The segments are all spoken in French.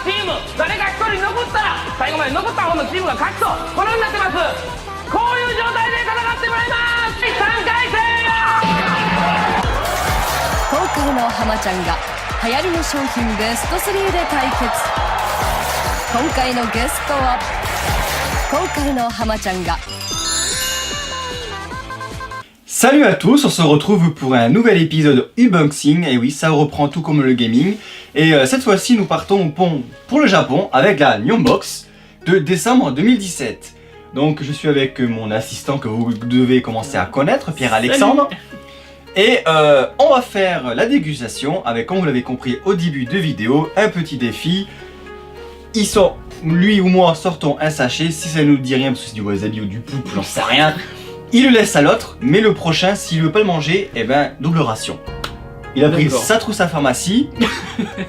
チーム誰が1人残ったら最後まで残った方のチームが勝ちとこのようになってます。こういう状態で戦ってもらいます。3回戦。今回の浜ちゃんが流行りの商品ベスト3で対決。今回のゲストは今回の浜ちゃんが Salut à tous, on se retrouve pour un nouvel épisode unboxing, et oui ça reprend tout comme le gaming, et cette fois-ci nous partons pour le Japon avec la Nihonbox de décembre 2017. Donc je suis avec mon assistant que vous devez commencer à connaître, Pierre-Alexandre, et on va faire la dégustation avec, comme vous l'avez compris au début de vidéo, un petit défi. Lui ou moi sortons un sachet, si ça ne nous dit rien parce que c'est du wasabi ou du poulpe, j'en sais rien. Il le laisse à l'autre, mais le prochain, s'il veut pas le manger, eh ben, double ration. Il a pris sa trousse à pharmacie,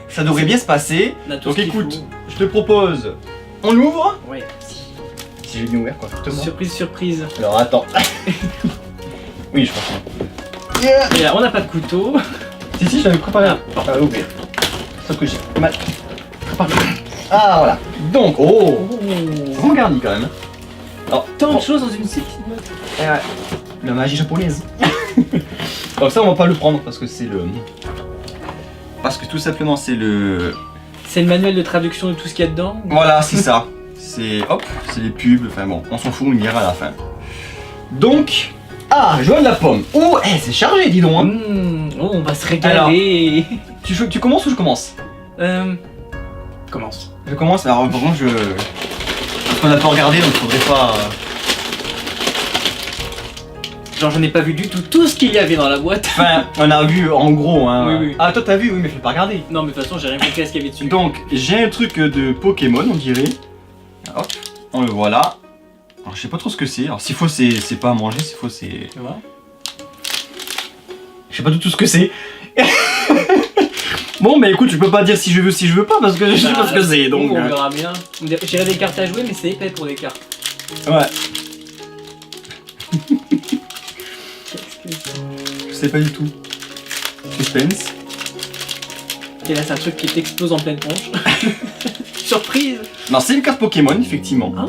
ça devrait bien se passer. Donc écoute, je te propose, on l'ouvre. Ouais. Si j'ai bien ouvert correctement. Surprise, surprise. Alors attends. Oui, je pense. Et là, on n'a pas de couteau. Si, je l'avais préparé à ouvrir. Sauf que j'ai mal préparé. Ah voilà. Donc, c'est bon garni quand même. Alors, Tant de choses dans une petite boîte. Eh ouais, la magie japonaise. Donc ça on va pas le prendre parce que c'est le... Parce que tout simplement c'est le... C'est le manuel de traduction de tout ce qu'il y a dedans. Voilà, c'est ça. C'est... Hop, c'est les pubs, enfin bon, on s'en fout, on ira à la fin. Donc... Ah, je vois de la pomme. Oh, c'est chargé, dis donc. Oh, on va se régaler. Alors, tu commences ou je commence? Commence. Je commence, alors par contre Parce qu'on n'a pas regardé donc faudrait pas... Genre j'en ai pas vu du tout ce qu'il y avait dans la boîte. Enfin, on a vu en gros hein. Oui, oui. Ah toi t'as vu, oui mais je l'ai pas regardé. Non mais de toute façon j'ai rien compris à ce qu'il y avait dessus. Donc j'ai un truc de Pokémon on dirait. Hop, on le voit là. Alors je sais pas trop ce que c'est. Alors s'il faut c'est pas à manger, s'il faut c'est... Tu vois. Je sais pas du tout ce que c'est. Bon mais écoute je peux pas dire si je veux pas parce que je sais pas ce que c'est donc... On verra bien. J'irai des cartes à jouer mais c'est épais pour des cartes. Ouais. Qu'est-ce que c'est? Je sais pas du tout. Suspense. Et là c'est un truc qui t'explose en pleine tronche. Surprise. Non c'est une carte Pokémon effectivement. Ah.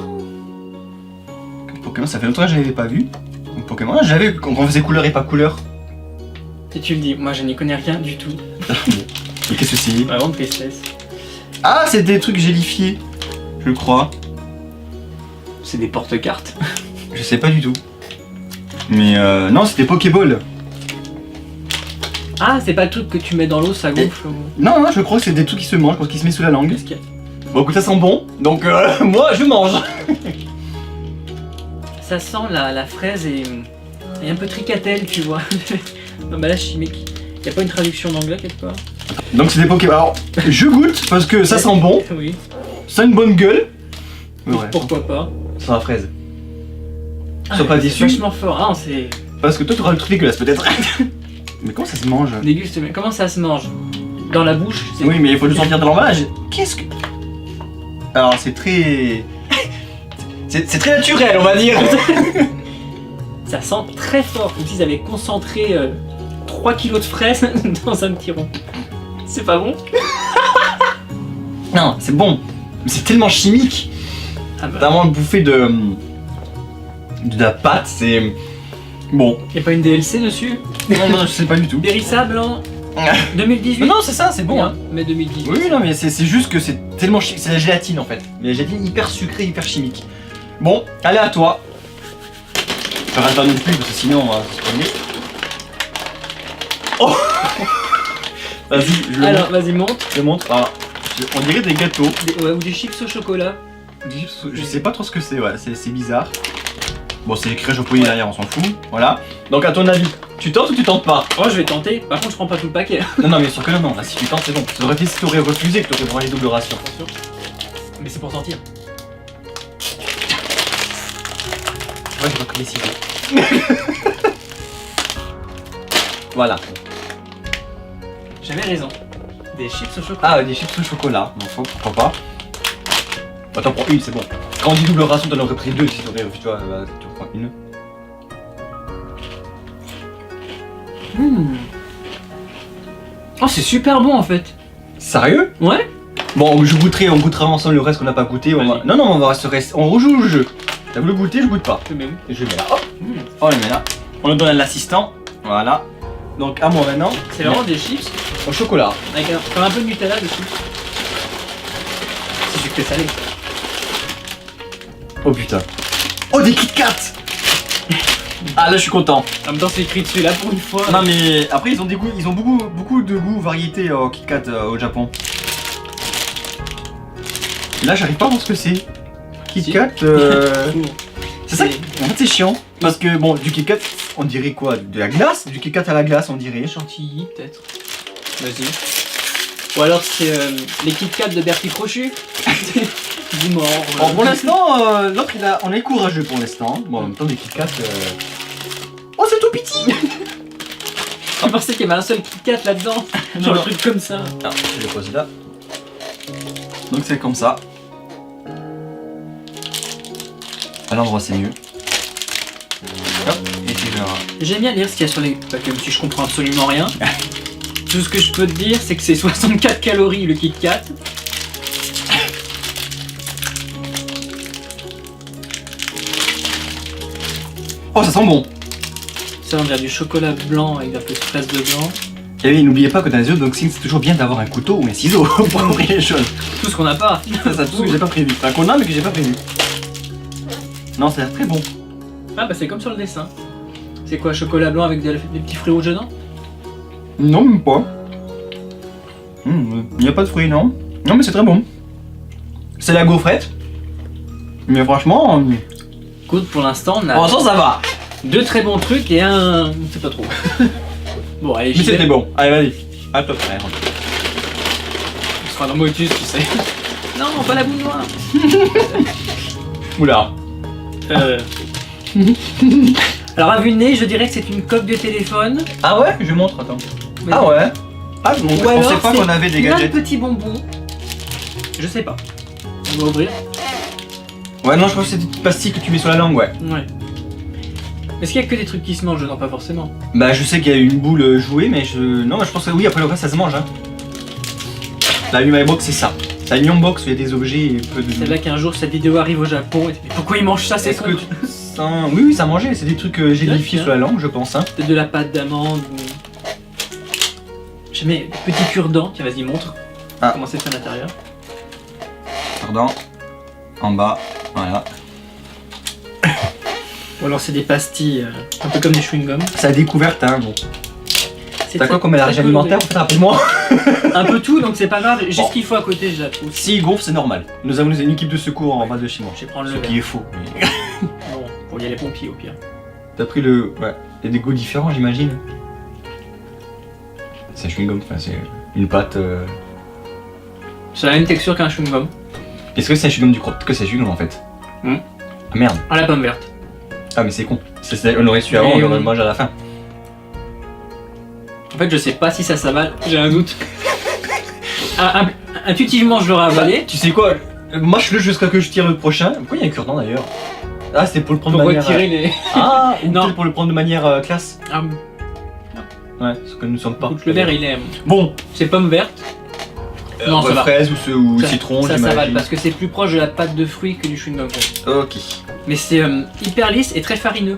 Carte Pokémon ça fait longtemps que je l'avais pas vu. Donc Pokémon j'avais quand on faisait couleur et pas couleur. Et tu me dis, moi je n'y connais rien du tout. Mais qu'est-ce que c'est? Vraiment de tristesse. Ah c'est des trucs gélifiés. Je crois. C'est des porte-cartes. Je sais pas du tout. Mais non c'était Pokéball. Ah c'est pas le truc que tu mets dans l'eau ça gonfle. Non je crois que c'est des trucs qui se mangent, qui se met sous la langue. Qu'est-ce qu'il y a? Bon écoute ça sent bon, donc moi je mange. Ça sent la fraise et un peu tricatelle tu vois. Non bah là chimique. Y'a pas une traduction d'anglais quelque part? Donc c'est des Pokémon. Alors je goûte parce que ça sent bon, Oui. ça a une bonne gueule. Mais ouais, Pourquoi pas? ça sent la fraise. Ah, Sois pas c'est déçu. vachement fort, hein, c'est... Parce que toi tu auras le truc dégueulasse peut-être. Mais comment ça se mange? Déguste, mais comment ça se mange? Dans la bouche? Oui mais il faut le sortir de l'emballage. Qu'est-ce que... Alors c'est très... C'est très naturel on va dire. Ça sent très fort, comme s'ils avaient concentré 3 kilos de fraises dans un petit rond. C'est pas bon? Non c'est bon. Mais c'est tellement chimique. Ah bah... Vraiment bouffer de la pâte c'est... Bon. Y'a pas une DLC dessus? Non je sais pas du tout. Périssable en 2018? Non c'est ça c'est bon hein. Mais 2018. Oui non mais c'est juste que c'est tellement chimique, c'est la gélatine en fait. Mais la gélatine hyper sucrée, hyper chimique. Bon, allez à toi. Je rate pas non plus parce que sinon on va se prendre. Oh. Vas-y, je le Alors montre. vas-y monte. Je le montre. Ah, on dirait des gâteaux. Ouais, ou des chips au chocolat. Je sais pas trop ce que c'est, ouais, c'est bizarre. Bon c'est écrit japonais derrière, on s'en fout. Voilà. Donc à ton avis, tu tentes ou tu tentes pas? Oh je vais tenter, par contre je prends pas tout le paquet. Non mais sûr que non, là si tu tentes c'est bon. Ça aurait été si t'aurais refusé que t'aurais pris les doubles rations. Mais c'est pour sentir. Ouais, j'ai repris les ciseaux. Voilà. J'avais raison. Des chips au chocolat. Ah, des chips au chocolat. Non, pourquoi pas. Bah, t'en prends une, c'est bon. Quand on dit double ration, t'en aurais pris deux si t'aurais tu vois, tu prends une. Oh, c'est super bon en fait. Sérieux? Ouais. Bon, on goûtera ensemble le reste qu'on n'a pas goûté. Vas-y. Non, on va se rester. On rejoue le jeu. T'as voulu goûter, je goûte pas. Je mets où? Je le mets là. Hop. On le met là. On le donne à l'assistant. Voilà. Donc à moi maintenant. C'est vraiment des chips Au chocolat. avec comme un peu de Nutella dessus. C'est sucré salé. Oh putain. Oh des Kit Kat. Ah là je suis content. En même temps, c'est écrit dessus là pour une fois. Non mais après ils ont des goûts, ils ont beaucoup de goûts variétés au Kit Kat au Japon. Et là j'arrive pas à voir ce que c'est. Kit Si. Kat. Ouh. C'est ça. En fait c'est chiant parce que bon du Kit Kat on dirait quoi? De la glace? Du Kit Kat à la glace on dirait. Chantilly peut-être. Vas-y. Ou alors c'est les Kit Kat de Bertie Crochu. Dis-moi. Bon, pour l'instant, l'autre on est courageux pour l'instant. Bon en même temps des Kit Kat. Oh c'est tout petit. On pensait qu'il y avait un seul Kit Kat là-dedans. Genre Non. un truc comme ça. Ah, je le pose là. Donc c'est comme ça. À l'endroit c'est mieux. Hop, et tu verras. J'aime bien lire ce qu'il y a sur les paquets, même si je comprends absolument rien. Tout ce que je peux te dire, c'est que c'est 64 calories le Kit Kat. Oh ça sent bon. Ça, on dirait du chocolat blanc avec un peu de fraise dedans. Et oui, n'oubliez pas que dans les unboxings c'est toujours bien d'avoir un couteau ou un ciseau pour ouvrir les choses. Tout ce qu'on n'a pas. Ça tout ce que j'ai pas prévu. Enfin qu'on a mais que j'ai pas prévu. Non ça a l'air très bon. Ah bah c'est comme sur le dessin. C'est quoi, chocolat blanc avec des petits fruits rouges dedans? Non même pas. Il n'y a pas de fruits non. Non mais c'est très bon. C'est la gaufrette. Mais franchement, Écoute, pour l'instant, on a pour l'instant ça va. deux très bons trucs et un... on sait pas trop. Bon, allez, Mais j'y vais. c'était bon. Allez vas-y. À toi frère. On sera dans Motus, tu sais. Non, pas la boule noire. Oula. Alors à vue de nez, je dirais que c'est une coque de téléphone. Ah ouais, je montre, attends. Mais- Ah ouais. Ah bon, Ou je alors pensais pas c'est qu'on avait des plein gadgets. de petits bonbons. Je sais pas. On va ouvrir. Ouais non je pense que c'est des petites pastilles que tu mets sur la langue ouais. Ouais. Est-ce qu'il y a que des trucs qui se mangent? Non, pas forcément. Bah je sais qu'il y a une boule jouée mais je... Non mais je pense que oui après le reste ça se mange hein. La My Box c'est ça. C'est une box où il y a des objets et peu de... C'est là qu'un jour cette vidéo arrive au Japon et mais pourquoi ils mangent ça? C'est Est-ce que tu sens... Oui oui ça mangeait, c'est des trucs gélifiés Tiens. sur la langue je pense hein. peut-être de la pâte d'amande ou... Je mets petit cure-dent. Tiens, vas-y, montre. Ah. Comment c'est fait à l'intérieur. Pardon. En bas, voilà. Ou alors c'est des pastilles, un peu comme des chewing-gums. C'est la découverte hein bon. C'est T'as très- quoi comme allergie très alimentaire en fait rapidement? coloré. Un peu tout, donc c'est pas grave. J'ai Bon. ce qu'il faut à côté, je la trouve. Si il gonfle c'est normal. Nous avons une équipe de secours en bas de chez moi. Je vais prendre Ce le qui verre. est faux. mais- Bon, pour y aller pompiers au pire. T'as pris le... Ouais. Il y a des goûts différents j'imagine. C'est un chewing-gum, enfin c'est une pâte... C'est la même texture qu'un chewing-gum. Est-ce que c'est un chewing-gum du crotte? Que c'est un chewing-gum en fait? Hmm. Ah merde. À la pomme verte. Ah mais c'est con. On aurait su avant, Mais on aurait on- mangé à la fin. En fait, je sais pas si ça s'avale, j'ai un doute. Intuitivement, je l'aurais avalé. Tu sais quoi? Mâche-le jusqu'à que je tire le prochain. Pourquoi il y a un cure-dent d'ailleurs? Ah c'était pour le prendre Pour de manière... retirer les. Ah ou Non. peut-être pour le prendre de manière classe. Ah, Ouais, ce que nous ne sommes pas. écoute, le verre, il est. Bon, C'est pomme verte. Non, ça va. fraise ou Ça- citron, Ça j'imagine. s'avale parce que c'est plus proche de la pâte de fruits que du chewing-gum. Ok. Mais c'est hyper lisse et très farineux.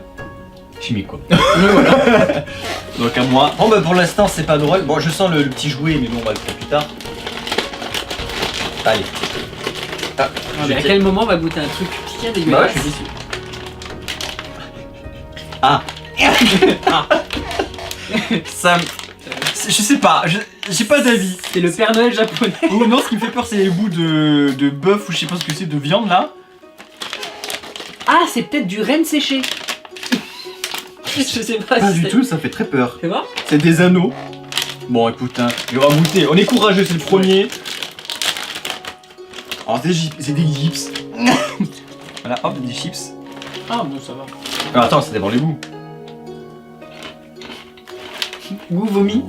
Chimique quoi. Mais voilà. Donc à moi. Bon bah pour l'instant c'est pas drôle. Bon je sens le petit jouet mais bon on va le faire plus tard. Allez. Ah, Ah, mais à quel moment on va goûter un truc piquant Bah ouais, dégueulasse? je suis déçu. Ah. Ah. Ça me... Je sais pas, j'ai pas d'avis. C'est le Père Noël japonais. Ou non, ce qui me fait peur c'est les bouts de bœuf ou je sais pas ce que c'est, de viande là. Ah, c'est peut-être du renne séché. Je sais pas Pas si du c'est- tout, ça fait très peur. Fais voir. C'est des anneaux. Bon écoute, hein, il va goûter. On est courageux, c'est le premier. Alors c'est des chips. Voilà, hop, des chips. Ah bon, ça va. Alors, attends, ça dépend les goûts. Goût vomi.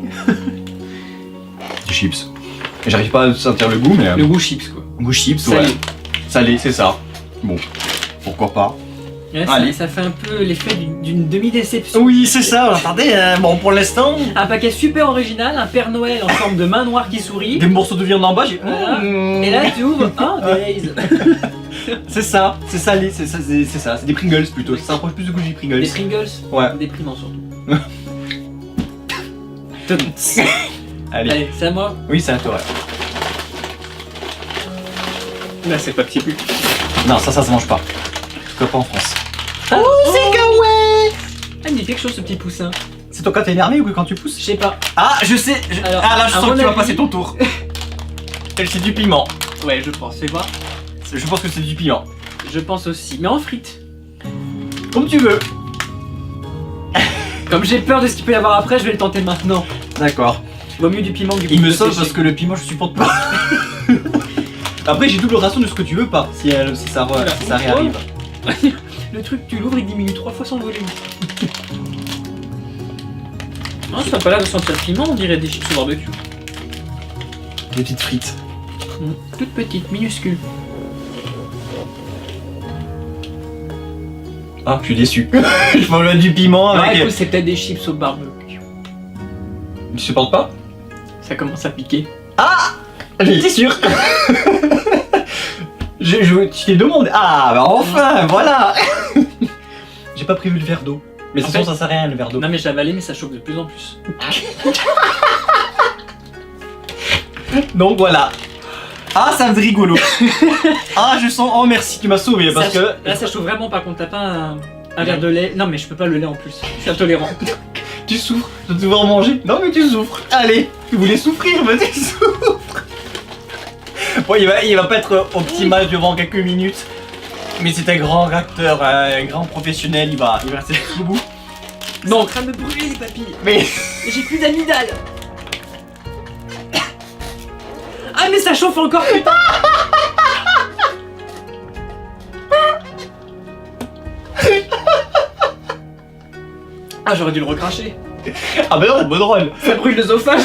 Des chips. J'arrive pas à sentir le goût, mais... Le goût chips quoi. Goût chips, Salé. ouais. Salé, c'est ça. Bon, pourquoi pas. Ouais, Allez. ça fait un peu l'effet d'une demi-déception. Oui, c'est ça, attendez, bon pour l'instant, Un paquet super original, un Père Noël en forme de main noire qui sourit. des morceaux de viande en bas, j'ai... Voilà. Et là tu ouvres, oh, Days. C'est ça, c'est ça, c'est des Pringles plutôt, ça se rapproche plus du goût des Pringles. Des Pringles, Ouais. déprimant surtout. Allez. Allez, c'est à moi. Oui, c'est à toi. Là c'est pas petit plus. Non, ça se mange pas. En tout cas pas en France. Oh, c'est kawaii. Ah, il me dit quelque chose ce petit poussin. C'est toi quand t'es énervé ou quand tu Je pousses? sais pas. Ah, je sais. Alors, ah là, je à sens que mon tu vas avis- passer ton tour. C'est du piment. Ouais, je pense. Fais voir. Je pense que c'est du piment. Je pense aussi. Mais en frites. Comme tu veux. Comme j'ai peur de ce qu'il peut y avoir après, je vais le tenter maintenant. D'accord. Vaut mieux du piment que du Il me poussin sauve séché. parce que le piment je supporte pas. Après j'ai double ration de ce que tu veux pas si ça réarrive. Le truc, tu l'ouvres, il diminue 3 fois son volume. Non, ça a pas l'air de sentir le piment, on dirait des chips au barbecue. Des petites frites. Toutes petites, minuscules. Ah, je suis déçu. Je mange du piment Ouais, avec. écoute, c'est peut-être des chips au barbecue. Tu supportes pas? Ça commence à piquer. J'étais sûr. Tu t'es demandé. Ah bah enfin, voilà. J'ai pas prévu le verre d'eau. Mais de En toute façon fait- ça sert à rien le verre d'eau. Non mais j'ai avalé, mais ça chauffe de plus en plus. Donc voilà. Ah ça me fait rigolo. Ah je sens. Oh merci, tu m'as sauvé parce Ça- que Là, ça chauffe vraiment, par contre, t'as pas un verre de lait. Non mais je peux pas le lait en plus, je suis intolérant. tu souffres de devoir manger. Non mais tu souffres. Allez, tu voulais souffrir, mais tu souffres. Bon, il va pas être optimal durant quelques minutes. Mais c'est un grand acteur, un grand professionnel, il va rester jusqu'au bout. C'est en train de me brûler les papilles. Mais Et j'ai plus d'amygdale. Ah mais ça chauffe encore, putain. Ah j'aurais dû le recracher. ah bah non, c'est bon drôle. Ça brûle l'œsophage.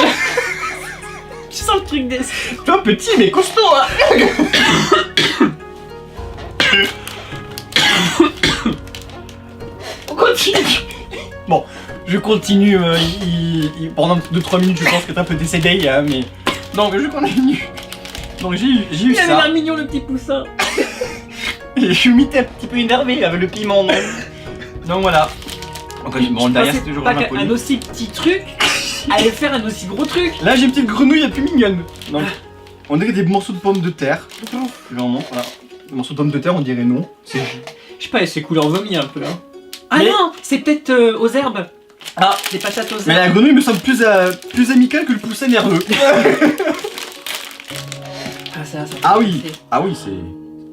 Tu sens le truc des... Toi petit mais costaud hein. On continue. Bon, je continue. Pendant 2-3 minutes, je pense que t'as un peu décédé, hein, mais. Donc, je continue. Donc, j'ai eu Il avait ça. l'air mignon le petit poussin. Et je suis un petit peu énervé avec le piment. Donc, voilà. Donc, bon, derrière, c'est toujours pas ma qu'un police. aussi petit truc allait faire un aussi gros truc. Là, j'ai une petite grenouille, elle est plus mignonne. Donc, on dirait des morceaux de pommes de terre. Vraiment, voilà. Des morceaux de pommes de terre, on dirait non. C'est. Je sais pas, c'est couleur vomi un peu. Hein. Ah Mais- non, c'est peut-être aux herbes. Ah, Des patates aux mais la herbes. grenouille me semble plus amicale que le poussin nerveux. Ah, ça Ah oui, c'est- ah oui, c'est.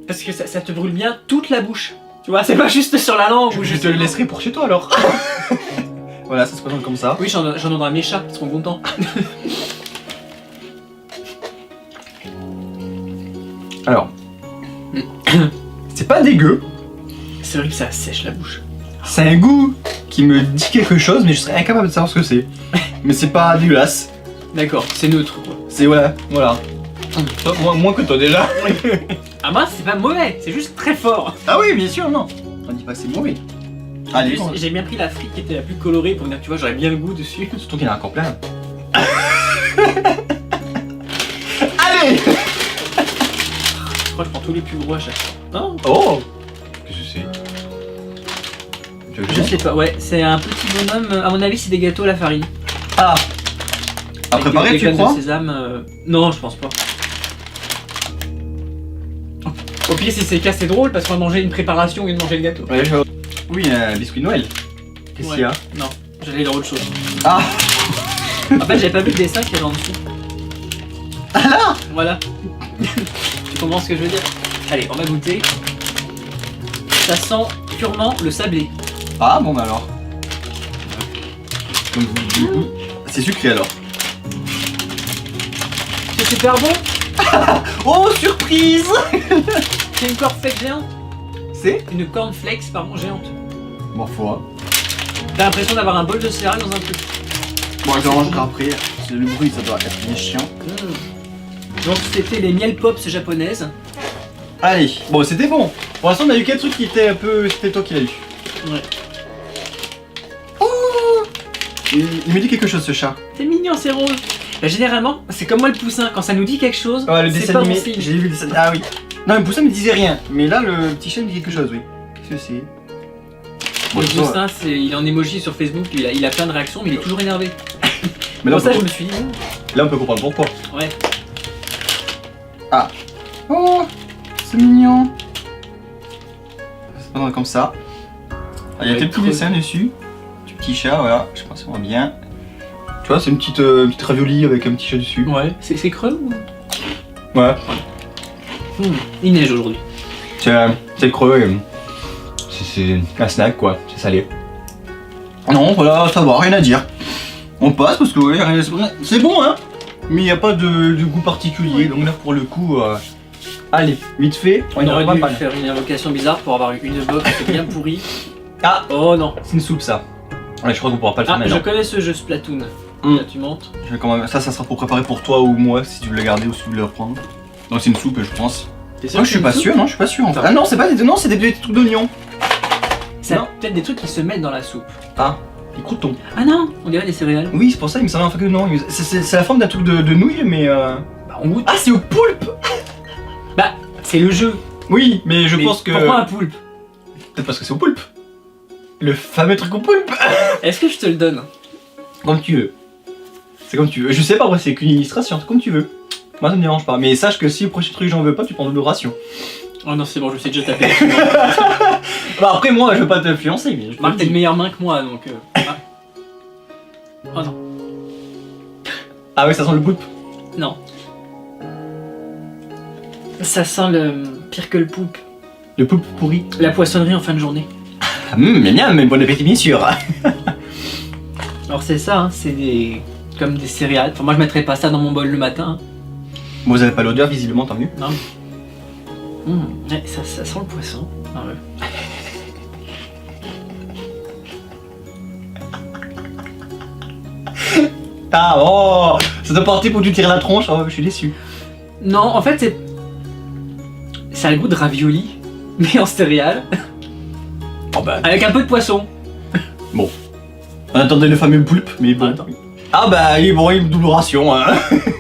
Parce que ça te brûle bien toute la bouche. Tu vois, c'est pas juste sur la langue ou Je juste te le laisserai pour chez toi alors. Voilà, ça se présente comme ça. Oui, j'en donnerai à mes chats, ils seront contents. Alors, c'est pas dégueu. C'est vrai que ça sèche la bouche. C'est un goût qui me dit quelque chose, mais je serais incapable de savoir ce que c'est. Mais c'est pas dégueulasse. D'accord, c'est neutre quoi. C'est voilà. Toi, moins que toi déjà. Ah moi c'est pas mauvais, c'est juste très fort. Ah oui, bien sûr, non. On dit pas que c'est mauvais. Allez, Juste, j'ai bien pris la frite qui était la plus colorée pour dire, tu vois, j'aurais bien le goût dessus. surtout qu'il y en a encore plein. Allez. Je crois que je prends tous les plus gros à chaque fois. Non, Oh. Qu'est-ce que c'est? Tu veux que je sais pas, ouais, c'est un petit bonhomme, à mon avis c'est des gâteaux à la farine. Ah. À Avec préparer, des tu graines crois? de sésame, non, je pense pas. Au pire, si c'est le cas, c'est drôle parce qu'on va manger une préparation et de manger le gâteau. Ouais, oui, un biscuit de Noël. Qu'est-ce qu'il y a? Non, j'allais dire autre chose. Ah. En fait, j'avais pas vu le dessin qu'il y avait en dessous. Ah là. Voilà. Tu comprends ce que je veux dire? Allez, on va goûter. Ça sent purement le sablé. Ah bon bah alors. Donc du coup, c'est sucré alors. C'est super bon. Oh surprise. C'est une cornflakes géante. C'est Une cornflakes, pardon, géante. bon faut. Hein. T'as l'impression d'avoir un bol de céréales dans un truc. Bon je le rangerai après. C'est le bruit ça doit être bien chiant. Donc c'était les miel pops japonaises. Allez, bon c'était bon. Pour l'instant on a eu 4 trucs qui étaient un peu... C'était toi qui l'as eu. Ouais. Oh, il me dit quelque chose ce chat. C'est mignon, c'est rose. Bah, généralement, c'est comme moi le poussin, quand ça nous dit quelque chose, Ouais, le c'est dessin pas bon animé, signe. j'ai vu le dessin. Ah oui. Non, le poussin me disait rien. Mais là, le petit chat me dit quelque chose, oui. Qu'est-ce que c'est? Bon, Le de toute façon, poussin, il est en emoji sur Facebook, il a plein de réactions, mais il est toujours énervé. mais là, Pour ça, on je peut... me suis dit, là, on peut comprendre pourquoi. ouais. Ah. Oh, c'est mignon. C'est pas mal comme ça. Ah, il y a Ouais, tes petits creux. dessins dessus. Du petit chat, voilà. Je pense que ça va bien. Tu vois, c'est une petite ravioli avec un petit chat dessus. Ouais. C'est creux ou... Ouais. Il neige aujourd'hui. C'est creux. C'est un snack, quoi. C'est salé. Non, voilà, ça va, rien à dire. On passe parce que ouais, c'est bon, hein. Mais il n'y a pas de goût particulier. Donc là, pour le coup, allez, vite fait. On aurait pas dû mal. faire une invocation bizarre pour avoir une box bien pourrie. Ah, Oh non. c'est une soupe, ça. Ouais, je crois qu'on pourra pas le faire Ah, maintenant. je connais ce jeu Splatoon. Mm. Là, tu montes. Je vais quand même... Ça sera pour préparer pour toi ou moi si tu veux le garder ou si tu veux le reprendre. Donc c'est une soupe, je pense. T'es Non, je suis pas sûr, non, je suis pas sûr. En fait. Ah non, c'est pas des... Non, c'est des petits trucs d'oignons. C'est Non. peut-être des trucs qui se mettent dans la soupe. Ah, des croutons. Ah non, on dirait des céréales. Oui, c'est pour ça, il me semblait en fait que non. C'est la forme d'un truc de nouilles, mais. Bah, on goûte. Ah, c'est au poulpe. Bah, c'est le jeu. Oui, mais je Mais pense que. Pourquoi un poulpe? Peut-être parce que c'est au poulpe. Le fameux truc au poulpe. Est-ce que je te le donne? Comme tu veux. C'est comme tu veux. Je sais pas, après, c'est qu'une illustration, c'est comme tu veux. Moi, ça me dérange pas. Mais sache que si le prochain truc j'en veux pas, tu prends double ration. Oh non, c'est bon, je sais déjà taper. Bah, après, moi, je veux pas t'influencer, mais. Je Marc, te t'as le une dis. meilleure main que moi donc. Ah. Oh non. Ah, ouais, ça sent le poulpe. Non. Ça sent le pire que le poulpe. Le poulpe pourri. La poissonnerie en fin de journée. Ah, bien, mais bon appétit, bien sûr. Alors c'est ça, hein, c'est des... comme des céréales. Enfin moi je mettrais pas ça dans mon bol le matin. Bon, vous avez pas l'odeur, visiblement, tant mieux. Non. Ouais, ça sent le poisson. Ah ouais. Ah, oh, ça doit partir pour que tu tires la tronche. Oh, je suis déçu. Non, en fait c'est... Ça a le goût de ravioli, mais en céréales, Oh, bah. avec un peu de poisson. On attendait le fameux poulpe, mais bon. Attends. Ah, bah, il bon, il double ration, hein.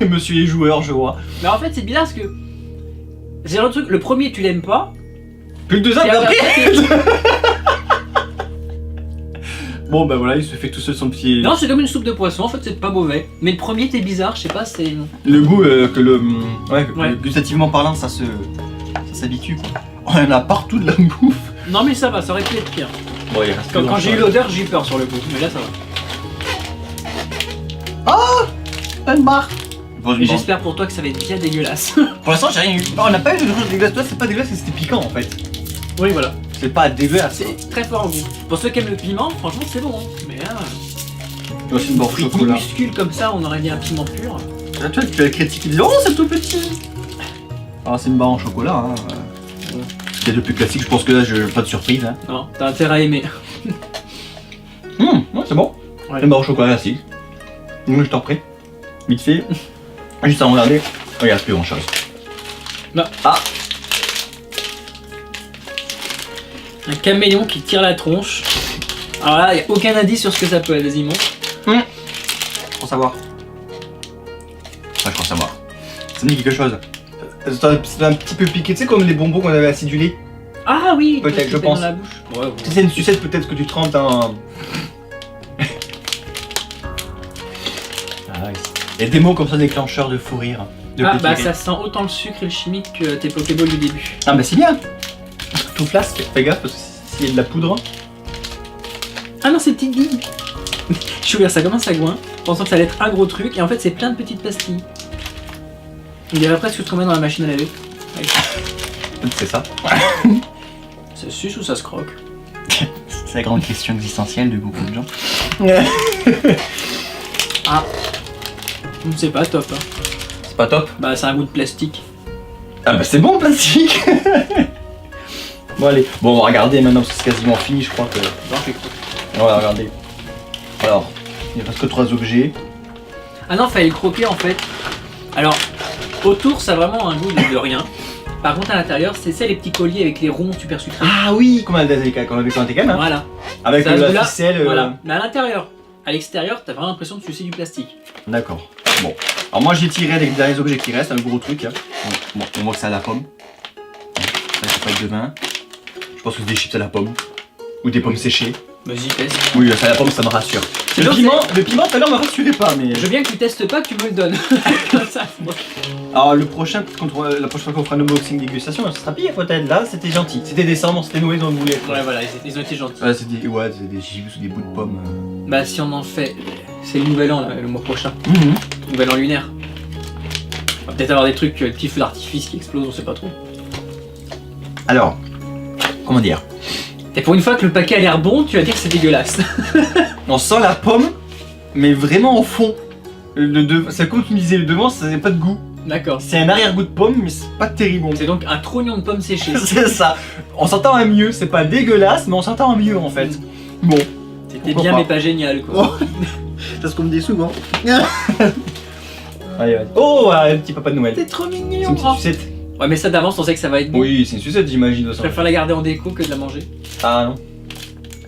Monsieur est joueur, je vois. Mais en fait c'est bizarre parce que... C'est le truc, le premier tu l'aimes pas, Plus que 2 ans, et mais après. après... Bon, bah voilà, il se fait tout seul son petit. Non, c'est comme une soupe de poisson, en fait c'est pas mauvais. Mais le premier t'es bizarre, je sais pas, c'est... Le goût, que le. Ouais, Ouais. gustativement parlant, ça s'habitue, quoi. Oh, il y en a partout de la bouffe. Non mais ça va, ça aurait pu être pire. Bon, il reste Quand, plus quand j'ai eu grand-chose. l'odeur, j'ai eu peur sur le coup, mais là ça va. Une barre. Et j'espère pour toi que ça va être bien dégueulasse. Pour l'instant, j'ai rien eu. Oh, on n'a pas eu de chose dégueulasse. Toi, c'est pas dégueulasse, c'était piquant en fait. Oui voilà. C'est pas dégueulasse. C'est très fort en goût. Pour ceux qui aiment le piment, franchement c'est bon. Hein. Mais là, Oh, c'est une barre au chocolat. minuscule comme ça, on aurait dit un piment pur. Là, tu vois, tu as critiqué, tu dis, oh, c'est tout petit. Ah, c'est une barre en chocolat, hein. Ce qu'il y a de plus classique, je pense que là, pas de surprise, hein. Non, t'as intérêt à aimer. Ouais, c'est bon. Ouais. Une barre au chocolat classique. Donc, je t'en prie. Vite fait. Juste avant de regarder. Oh, il reste plus grand chose. Non. Ah, Un caméléon qui tire la tronche. Alors là, y a aucun indice sur ce que ça peut être, vas-y montre. pour savoir. Enfin, je crois savoir. Ça me dit quelque chose. C'est un petit peu piqué, tu sais, comme les bonbons qu'on avait acidulés. Ah oui, Peut-être, qui je fait pense. dans la bouche. Ouais, ouais. Tu sais, c'est une sucette peut-être que tu trempes dans. Ah, il y a des mots comme ça déclencheurs de fou rire. De Ah petit bah rire. ça sent autant le sucre et le chimique que tes Pokéballs du début. Ah bah c'est bien. Tout flasque, fais gaffe parce que s'il y a de la poudre. Ah non, c'est petite guille. Je suis ouvert, ça commence à goin, pensant que ça allait être un gros truc, et en fait c'est plein de petites pastilles. On dirait presque ce qu'on met dans la machine à laver. C'est ça. Ça se suce ou ça se croque? C'est la grande question existentielle de beaucoup de gens. Ah, c'est pas top. Hein. C'est pas top. Bah c'est un goût de plastique. Ah bah c'est bon le plastique. Bon allez, bon on va regarder maintenant parce que c'est quasiment fini je crois que. Genre, je croque. On va regarder. Alors, il reste que 3 objets. Ah non, fallait le croquer en fait. Alors, autour ça a vraiment un goût de rien. Par contre, à l'intérieur, c'est ça les petits colliers avec les ronds super sucrés. Ah oui, comme on avait quand on était gamin. Voilà. Avec Ça, la là, ficelle. Voilà. Mais à l'intérieur. À l'extérieur, t'as vraiment l'impression de sucer du plastique. D'accord. Bon. Alors moi j'ai tiré les derniers objets qui restent, un gros truc. Hein. Bon, on voit que c'est à la pomme. Ça c'est pas de vin. Je pense que c'est des chips à la pomme. Ou des pommes séchées. Vas-y, teste. Oui, ça à la pomme, ça me rassure. C'est Le donc, piment tout à l'heure me rassurait pas, mais. Je veux bien que tu testes pas, que tu me le donnes. Comme ça, moi. Alors le prochain, la prochaine fois qu'on fera un unboxing dégustation, ça sera pire peut-être. Là, c'était gentil. C'était décembre, c'était Noël, on voulait. Ouais, voilà, ils ont été gentils. Ouais, c'est des chips ou des bouts de pommes. Bah, si on en fait. C'est le nouvel an, là, le mois prochain. Nouvel an lunaire. On va peut-être avoir des trucs, petits feux d'artifice qui explosent, on sait pas trop. Alors, comment dire? Et pour une fois que le paquet a l'air bon, tu vas dire que c'est dégueulasse. On sent la pomme, mais vraiment au fond. C'est comme tu me disais, le devant, ça n'a pas de goût. D'accord. C'est un arrière-goût de pomme, mais c'est pas terrible. C'est donc un trognon de pommes séchées. C'est ça. On s'entend un mieux. C'est pas dégueulasse, mais on s'entend un mieux en fait. Bon. C'était Pourquoi bien, pas. mais pas génial, quoi. C'est ce qu'on me dit souvent. Allez, vas-y. Oh, un petit papa de Noël. C'est trop C'est mignon. une petite sucette. Ouais, mais ça d'avance, on sait que ça va être bon. Oui, c'est une sucette, j'imagine. de Je ça. préfère la garder en déco que de la manger. Ah non.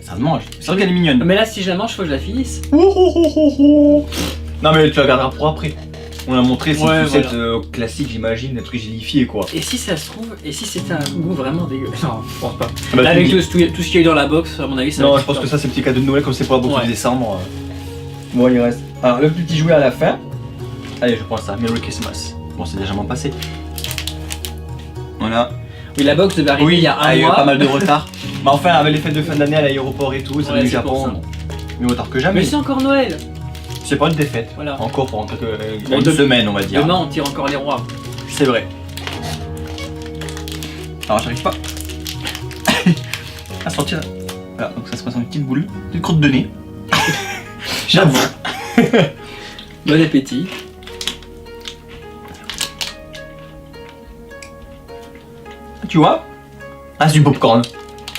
Ça se mange. C'est vrai qu'elle est mignonne. Mais là, si je la mange, faut que je la finisse. Non, mais tu la garderas pour après. On a montré, c'est Ouais, une sucette voilà. classique, j'imagine, un truc gélifié quoi. Et si ça se trouve, et si c'était un goût vraiment dégueulasse. Non, je pense pas. Bah, Là, tu avec me dis. tout ce qu'il y a eu dans la box, à mon avis, ça va Non, être je pense super que ça c'est petit cadeau de Noël comme c'est pour la bourse Ouais. de décembre. Bon, il reste. Alors, le petit jouet à la fin. Allez, je prends ça. Merry Christmas. Bon, c'est légèrement passé. Voilà. bon. Oui, la box devait arriver il y a un il y a eu mois. pas mal de retard. Mais enfin, avec les fêtes de fin d'année à l'aéroport et tout, ça Ouais, vient du c'est pour Japon. ça. Bon. Mieux retard que jamais. Mais c'est encore Noël. C'est pas une défaite. Voilà. Encore pour quelques Bon, une demain- semaine, on va dire. Demain, on tire encore les rois. C'est vrai. Alors, j'arrive pas à sortir. Voilà, donc ça se passe en une petite boule, une crotte de nez. J'avoue. Bon appétit. Tu vois? Ah, c'est du popcorn.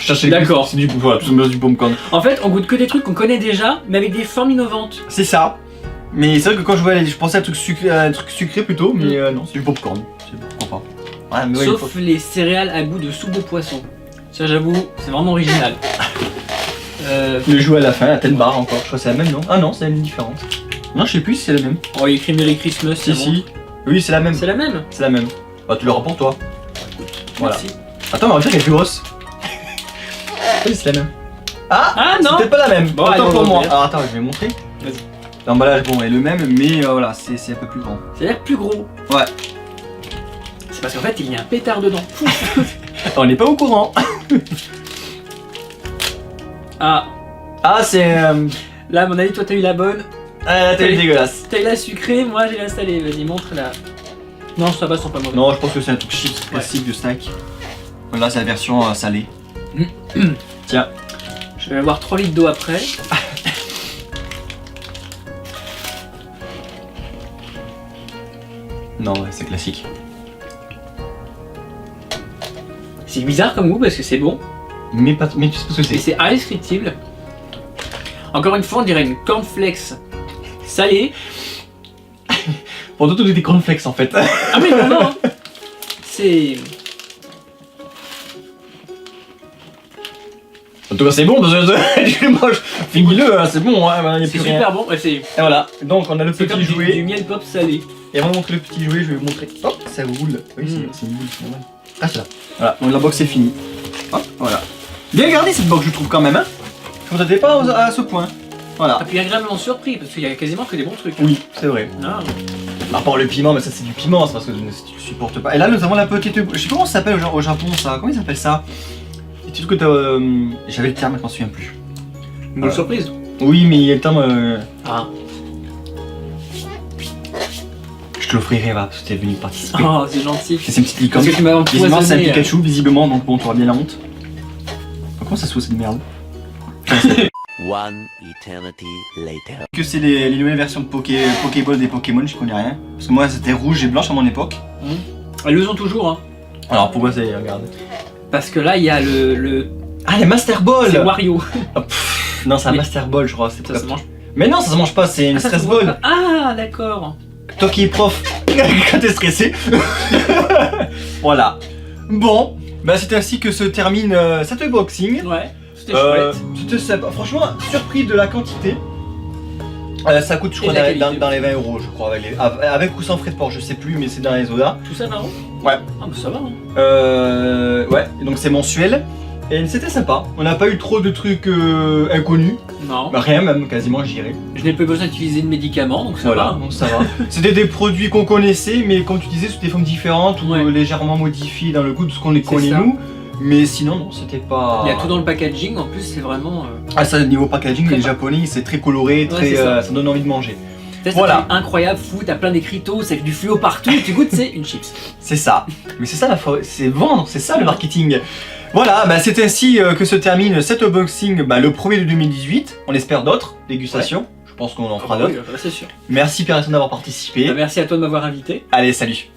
Je cherchais les D'accord. coups, c'est du voilà, tout simplement du popcorn. En fait, on goûte que des trucs qu'on connaît déjà, mais avec des formes innovantes. C'est ça. Mais c'est vrai que quand je voyais, je pensais à un truc sucré plutôt, mais non, c'est du popcorn. Pourquoi pas? Ouais, mais ouais, Sauf les céréales à goût de soupe au poisson. Ça, j'avoue, c'est vraiment original. le jouet à la fin, la tête barre encore. Je crois que c'est la même, non? Ah non, c'est une différente. Non, je sais plus si c'est la même. Oh, il écrit Merry Christmas, Si, c'est si. Oui, c'est la même. bon. C'est la même. C'est la même. Bah, tu l'auras pour toi. Voilà. Merci. Attends, mais regarde, elle est plus grosse. Oui, c'est la même. Ah, Ah c'est non. peut-être pas la même. Bon, Autant allez, on pour va moi. ouvrir. Alors attends, je vais montrer. Vas-y. L'emballage, bon, est le même, mais voilà, c'est un peu plus grand. Ça a l'air plus gros. Ouais. C'est parce qu'en fait, il y a un pétard dedans. On n'est pas au courant. Ah, Ah, c'est. là, à mon avis, toi, t'as eu la bonne. Ah, t'as eu dégueulasse. T'as eu la sucrée, moi, j'ai la salée. Vas-y, montre la. Non, ça va, c'est pas mauvais. Non, je pense que c'est un truc chips classique de snack. Là, c'est la version salée. Tiens. Je vais avoir 3 litres d'eau après. Non, ouais, c'est classique. C'est bizarre comme goût parce que c'est bon. Mais tu sais pas ce que Et c'est. c'est indescriptible. Encore une fois, on dirait une cornflakes salée. Pour tout des cornflakes en fait. Ah mais vraiment hein. C'est... En tout cas, c'est bon parce que je mange. Finis-le, hein, c'est bon, hein, il n'y a C'est plus rien. super bon. Ouais, c'est Et voilà, donc on a le c'est comme petit du jouet. miel pop salé. Et avant de montrer le petit jouet, je vais vous montrer. Hop, ça roule. Oui, Mm. c'est une boule, c'est normal. Ah, c'est là. Voilà, donc la box est finie. Hop, voilà. Bien gardée cette box, je trouve quand même, hein. Je m'attendais pas à ce point. Voilà. Et puis agréablement surpris parce qu'il y a quasiment que des bons trucs. Oui, c'est vrai. Ah. À part le piment, mais ça c'est du piment, c'est parce que je ne supporte pas. Et là, nous avons la petite. Je sais pas comment ça s'appelle au Japon, ça. Comment ils appellent ça? Les petits trucs que t'as. J'avais le terme, mais je m'en souviens plus. Une bonne surprise. Oui, mais il y a le terme. Ah. Je te l'offrirai, va, parce que t'es venu participer. Oh, c'est gentil. C'est une petite licorne. Parce que tu m'as Visiblement, c'est un empoisonné. Pikachu, visiblement, donc bon, tu auras bien la honte. Comment ça se fait cette merde? One eternity later. Que c'est les nouvelles versions de Pokéball des Pokémon, je connais rien. Parce que moi, c'était rouge et blanche à mon époque. Elles le sont toujours, hein. Alors pourquoi c'est. Regarde. Parce que là, il y a le... Ah, les Master Ball! C'est Wario. Non, c'est un Mais- Master Ball, je crois. C'est Ça pas- se mange. Mais non, ça se mange pas, c'est une Ah, ça stress se mange ball. pas. Ah, d'accord. Toi qui es prof, quand t'es stressé. Voilà. Bon, bah c'est ainsi que se termine cet unboxing. Ouais, c'était chouette. C'était sympa. Franchement, surpris de la quantité. Ça coûte, je crois, Et de la qualité. dans les 20 €, je crois, avec ou sans frais de port, je sais plus, mais c'est dans les Oda. Tout ça marrant. Ouais. Ah bah ça va, hein. Ouais, donc c'est mensuel. Et c'était sympa. On n'a pas eu trop de trucs inconnus. Non. Bah, rien, même quasiment, je dirais. Je n'ai pas besoin d'utiliser de médicaments, donc ça Voilà, va. donc ça va. C'était des produits qu'on connaissait, mais comme tu disais, sous des formes différentes ou Ouais. légèrement modifiés dans le goût de ce qu'on les connaît ça. nous. Mais sinon, non, c'était pas. Il y a tout dans le packaging, en plus c'est vraiment... Ah, ça, niveau packaging, Très les pas. japonais, c'est très coloré, très, c'est ça. ça donne envie de manger. C'est Voilà. incroyable, fou, t'as plein d'écriteaux, c'est du fluo partout, et tu goûtes, c'est une chips. C'est ça. Mais c'est ça, c'est vendre, c'est ça le marketing. Voilà, bah, c'est ainsi que se termine cet unboxing, bah, le premier de 2018. On espère d'autres dégustations. Je pense qu'on en fera d'autres. Oui, c'est sûr. Merci Pierre d'avoir participé. Bah, merci à toi de m'avoir invité. Allez, salut.